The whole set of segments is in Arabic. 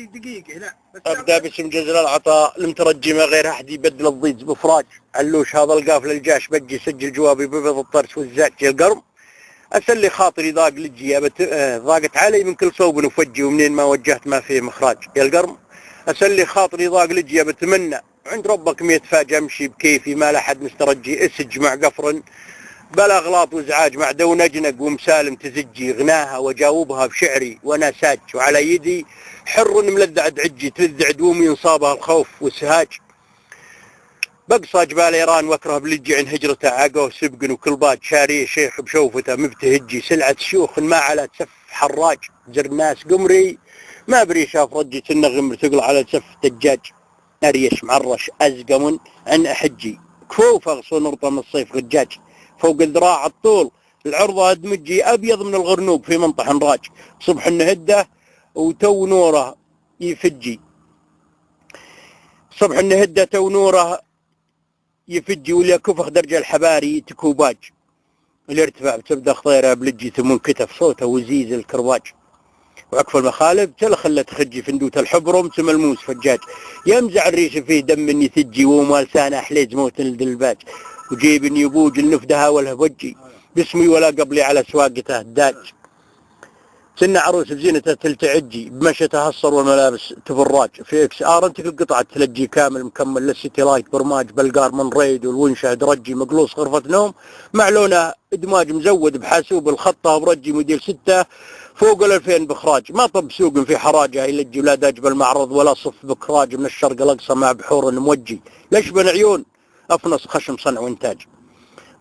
دقيقة لا أبدأ باسم جزل العطاء المترجي ما غير أحد يبدل الضيج بفراج علوش هذا القافل الجاش بجي سجل جوابي ببيض الطرش والزاج القرم أسلي خاطري ضاق لجي ضاقت علي من كل صوب وفجي ومنين ما وجهت ما فيه مخراج يا القرم أسلي خاطري ضاق لجي بتمنى عند ربك 100 فاج أمشي بكيفي ما لحد مسترجي اسج مع قفر بلا اغلاط وازعاج مع دو نجنق ومسالم تزجي غناها وجاوبها بشعري وانا ساج وعلى يدي حر ملذع دعجي تلذع دومي انصابها الخوف والسهاج بقصى جبال ايران واكره بلجي عن هجرته عقوه سبق وكل باد شاريه شيخ بشوفته مبتهجي سلعه شيوخ ما على تسف حراج زر ناس قمري ما بري شاف رجي النغم ثقل على تسف دجاج اريش معرش ازقم عن احجي كفوف اغصو نرطه من الصيف غجاج فوق الذراع الطول العرضة دمجي أبيض من الغرنوب في منطح راج صبح النهدة وتو نوره يفجي صبح النهدة تو نوره يفجي واللي كفخ درجة الحباري تكوباج الارتفاع تبدأ خطيرة بلجي ثم كتف صوته وزيز الكرواج وعكف المخالف تلخلت خجي فندوت الحبرم ثم الموس فجاج يمزع الريش فيه دم من يثجي وما لسانه حليج موت الدلباج وجيب يبوج النفدها والهبجي باسمي ولا قبلي على سواقته الداج سن عروس بزينته تلتعجي بمشته الصر والملابس تفراج في اكس ار انت القطعه تلجي كامل مكمل للسيتي لايت برماج بلقار من ريد والونشه درجي مقلوص غرفه نوم مع لونه ادماج مزود بحاسوب الخطه برجي موديل 6 فوق 2000 بخراج ما طب سوق في حراجه يلجي ولا داج بالمعرض ولا صف بكراج من الشرق الاقصى مع بحور موجي ليش بن عيون افنص خشم صنع وانتاج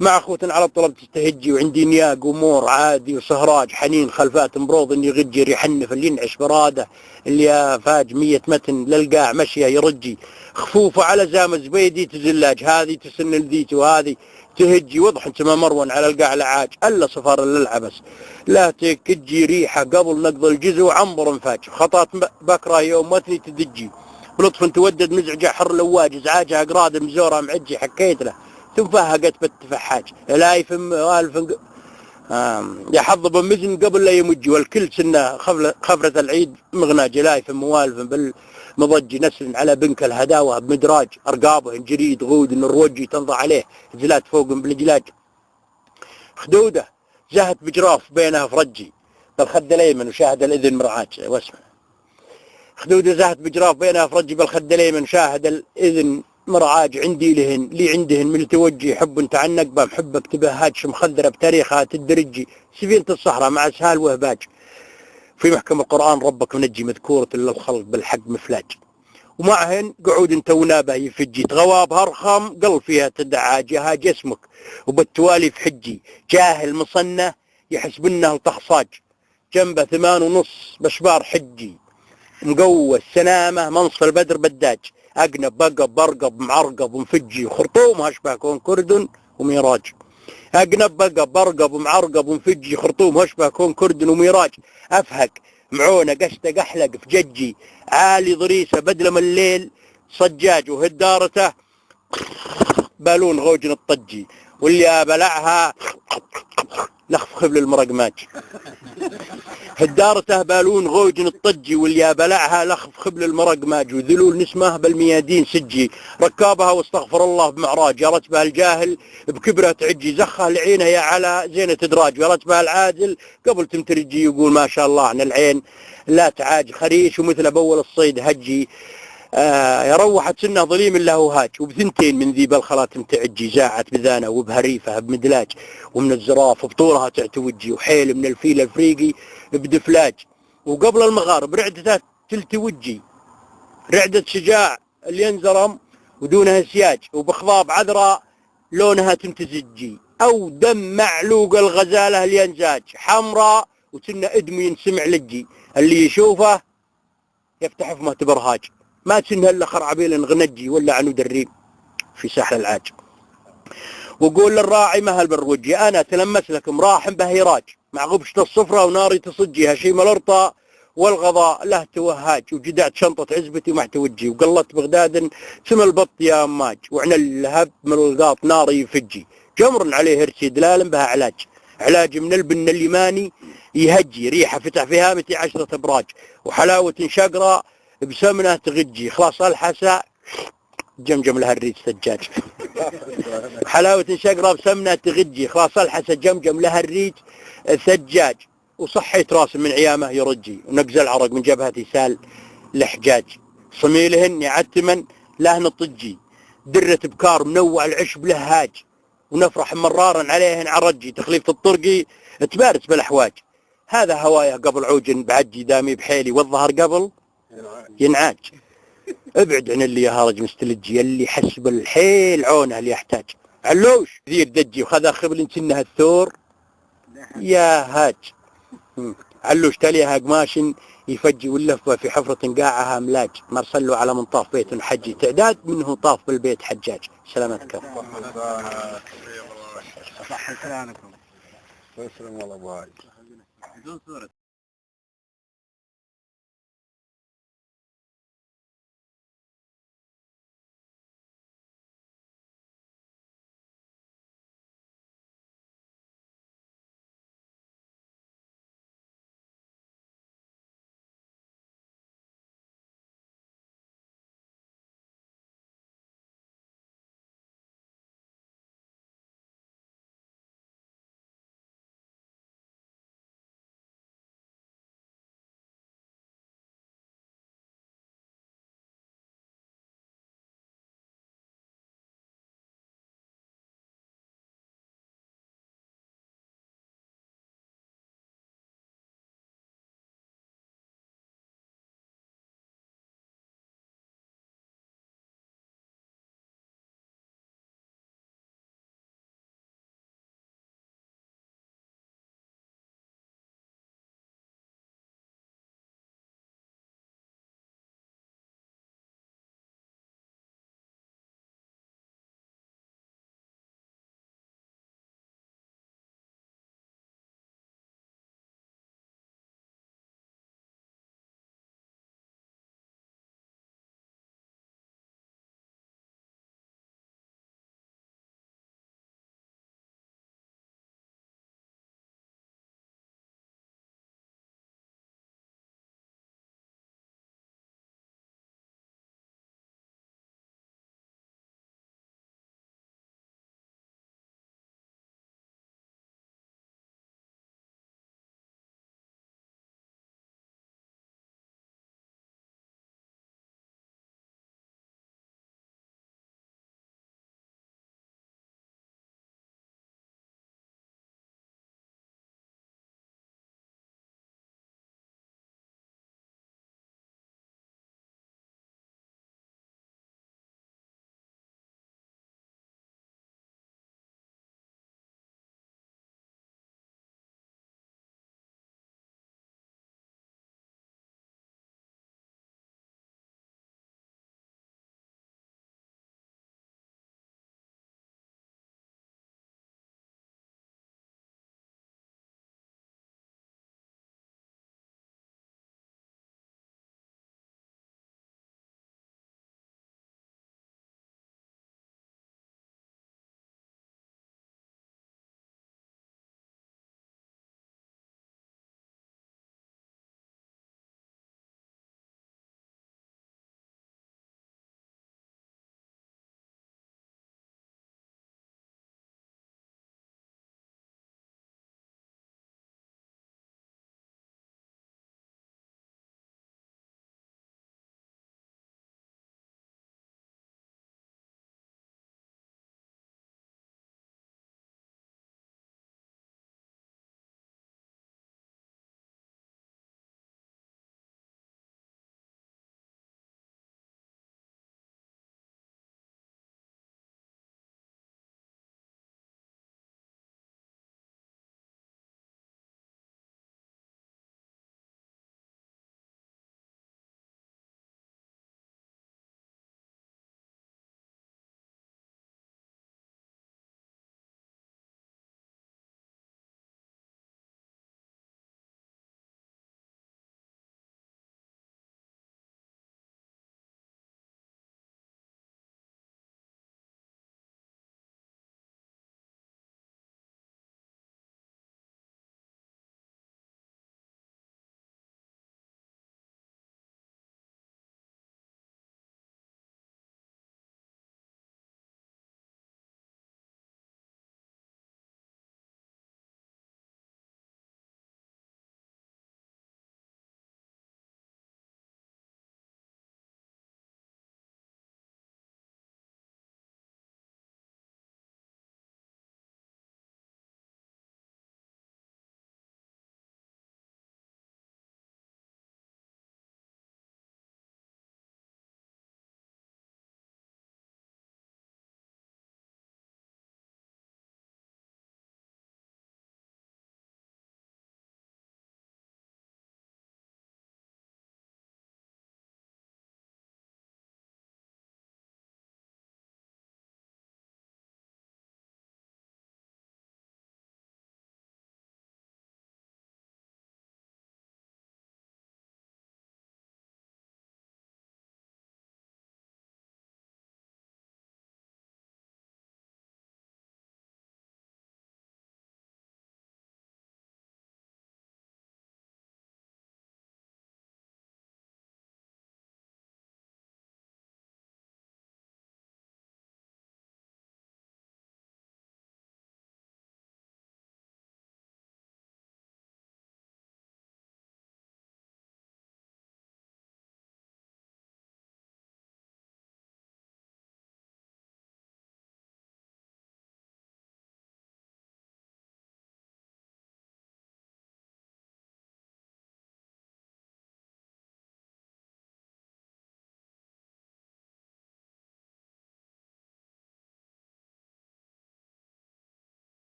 مع اخوة على الطلب تستهجي وعندي نياق ومور عادي وسهراج حنين خلفات مبروض اني يغجر يحنف اللي ينعش براده اللي فاج 100 متن للقاع مشيه يرجي خفوفه على زام زبيدي تزلاج هذه تسن الذيت وهذه تهجي وضح انت ما مرون على القاع لعاج الا صفار للعبس لا تكجي ريحه قبل نقض الجزء عنبر فاج خطات بكره يوم متني تدجي بلطف تودد مزعجه حر لواج ازعاجها اقراد مزوره معجي حكيت له ثم فهقت بالتفحاج لا يفهم والف يحظ بمزن قبل لا يمجي والكل سنه خفرة العيد مغناج لا يفهم والف بالمضجي نسل على بنك الهداوه بمدراج ارقابه جريد غود الروجي تنضى عليه زلات فوق بالجلاج خدوده زهت بجراف بينها فرجي بالخد الايمن وشاهد الاذن مرعاج واسمع خدوده زهت بجراف بينها فرجي بالخد الايمن شاهد الاذن مرعاج عندي لهن لي عندهن من التوجي حب تعنق بمحبك تبهاج مخذرة بتاريخها تدرجي سفينة الصحراء مع اسهال وهباج في محكم القرآن ربك منجي مذكورة للخلق بالحق مفلاج ومعهن قعود تونابه يفجي تغواب هرخم قل فيها تدعاج هاج اسمك وبالتوالي في حجي جاهل مصنة يحسب انه التخصاج جنبه 8.5 بشبار حجي مقوى السنامة منصف البدر بداج أقنب بقب برقب معرقب ومفجي خرطوم هشبه كون كردن وميراج أقنب بقب برقب ومعرقب ومفجي خرطوم هشبه كون كردن وميراج أفهق معونة قشتة قحلق في ججي عالي ضريسة بدل من الليل صجاج وهدارته بالون غوجن الطجي واللي بلعها لخف خبل المرقماج هدارته بالون غوجن الطجي واللي بلعها لخف خبل المرقماج وذلول نسمه بالميادين سجي ركابها واستغفر الله بمعراج يا رتبها الجاهل بكبره تعجي زخه لعينها يا على زينة ادراج يا رتبها العادل قبل تمترجي يقول ما شاء الله عن العين لا تعاج خريش ومثل بول الصيد هجي يروحت سنه ظليم له هاج وبثنتين من ذي بالخلات تعجي زاعت بذانه وبهريفه بمدلاج ومن الزراف بطورها تعتوجي وحيل من الفيل الفريقي بدفلاج وقبل المغارب رعدتها تلتوجي رعدة شجاع اللي ينزرم ودونها سياج وبخضاب عذراء لونها تمتزجي او دم معلوق الغزاله اللي ينزاج حمراء وسنه ادمي ينسمع لجي اللي يشوفه يفتح فمه تبرهاج ما تنهى الا خرعبيل غنجي ولا عنود الريم في ساحل العاج وقول للراعي ما هالبروجي انا تلمس لكم راحم بهيراج مع غبشة الصفرة وناري تصجي هشيم الارطى والغضاء له توهاج وجدعت شنطة عزبتي ومع توجي وقلت بغداد سم البط يا اماج وعن اللهب من القاط ناري يفجي جمر عليه هرسي دلال بها علاج من البن اليماني يهجي ريحة فتح فيها 210 ابراج وحلاوة شقرة بسمنة تغجي خلاص الحساء جمجم لها الريج سجاج. حلاوة شقرة بسمنة تغجي خلاص الحساء جمجم لها الريج سجاج. وصحيت راس من عيامه يرجي ونقز العرق من جبهة يسال الحجاج. صميلهن يعتمن لهن الطجي درة بكار منوع العشب لهاج. ونفرح مرارا عليهن عرجي تخليفة الطرقي تبارس بالاحواج. هذا هوايه قبل عوج بعجي دامي بحيلي والظهر قبل ينعاج. ابعد عن اللي يهارج مستلجي اللي حسب الحيل عونه اللي يحتاج. علوش ذير دجي وخذا خبل سنها الثور يا هاج. علوش تليها قماش يفجي واللفة في حفرة قاعها ملاج. مرسله على منطاف بيت حجي تعداد منه طاف بالبيت حجاج. سلامتك. صح لسانكم. ويسلم والله ابو هاي.